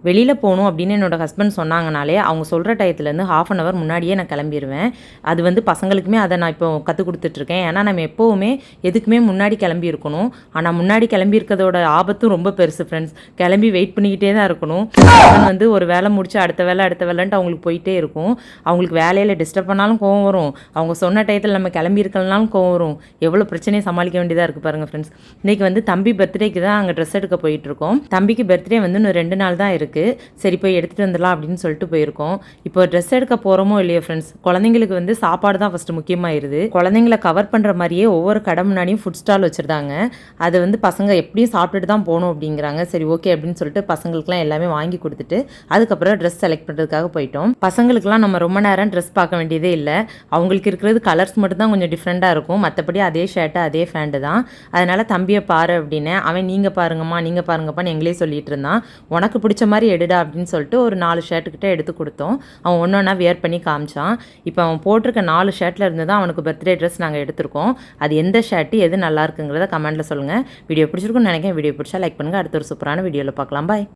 வெளியில் போகணும் அப்படின்னு என்னோடய ஹஸ்பண்ட் சொன்னாங்கனாலே அவங்க சொல்கிற டயத்துலேருந்து ½ அன் ஹவர் முன்னாடியே நான் கிளம்பிடுவேன். அது வந்து பசங்களுக்குமே அதை நான் இப்போ கற்றுக் கொடுத்துட்ருக்கேன். ஏன்னா நம்ம எப்போவுமே எதுக்குமே முன்னாடி கிளம்பி இருக்கணும். ஆனால் முன்னாடி கிளம்பி இருக்கிறதோட ஆபத்தும் ரொம்ப பெருசு ஃப்ரெண்ட்ஸ். கிளம்பி வெயிட் பண்ணிக்கிட்டே தான் இருக்கணும். அவன் வந்து ஒரு வேலை முடிச்சு அடுத்த வேலைன்ட்டு அவங்களுக்கு போயிட்டே இருக்கும். அவங்களுக்கு வேலையில் டிஸ்டர்ப் பண்ணாலும் கோவம் வரும். அவங்க சொன்ன டயத்தில் நம்ம கிளம்பி இருக்கலனாலும் கோவம் வரும். எவ்வளோ பிரச்சனையை சமாளிக்க வேண்டியதாக இருக்குது பாருங்கள் ஃப்ரெண்ட்ஸ். இன்றைக்கி வந்து தம்பி பர்த்டேக்கு தான் அங்கே ட்ரெஸ் எடுக்க போயிட்டுருக்கோம். தம்பிக்கு பர்த்டே வந்து இன்னும் 2 நாள் தான் இருக்குது. சரி போய் எடுத்துகிட்டு வந்துடலாம் அப்படின்னு சொல்லிட்டு போயிருக்கோம். இப்போ ட்ரெஸ் எடுக்க போகிறோமோ இல்லையோ ஃப்ரெண்ட்ஸ், குழந்தைங்களுக்கு வந்து சாப்பாடு தான் ஃபஸ்ட்டு முக்கியமாயிருது. குழந்தைங்கள கவர் பண்ணுற மாதிரியே ஒவ்வொரு கடை முன்னாடியும் ஃபுட் ஸ்டால் வச்சுருந்தாங்க. அது வந்து பசங்க எப்படியும் சாப்பிட்டுட்டு தான் போகணும் அப்படிங்கிறாங்க. சரி ஓகே அப்படின்னு சொல்லிட்டு பசங்களுக்குலாம் எல்லாமே வாங்கி கொடுத்துட்டு அதுக்கப்புறம் ட்ரெஸ் செலக்ட் பண்ணுறதுக்காக போயிட்டோம். பசங்களுக்குலாம் நம்ம ரொம்ப நேரம் ட்ரெஸ் பார்க்க வேண்டியதே இல்லை. அவங்களுக்கு இருக்கிறது கலர்ஸ் மட்டும் தான் கொஞ்சம் டிஃப்ரெண்ட்டாக இருக்கும். மற்றபடி அதே ஷர்ட்டு அதே ஃபேண்ட்டு தான். அதனால் தம்பியை பாரு அப்படின்னு அவன் நீங்கள் பாருங்கப்பான்னு எங்களே சொல்லிட்டு இருந்தான். உனக்கு பிடிச்ச மாதிரி எடுடா அப்படின்னு சொல்லிட்டு ஒரு 4 ஷர்ட்டுக்கிட்ட எடுத்து கொடுத்தோம். அவன் ஒன்று ஒன்றா வியர் பண்ணி காமிச்சான். இப்போ அவன் போட்டிருக்க 4 ஷர்ட்டில் இருந்து தான் அவனுக்கு பர்த்டே ட்ரெஸ் நாங்கள் எடுத்திருக்கோம். அது எந்த ஷர்ட்டு எது நல்லா இருக்குங்கிறத கமெண்ட்டில் சொல்லுங்கள். வீடியோ பிடிச்சிருக்குன்னு நினைக்கிறேன். வீடியோ பிடிச்சா லைக் பண்ணுங்கள். அடுத்த ஒரு சூப்பரான வீடியோவில் பார்க்கலாம். பாய்.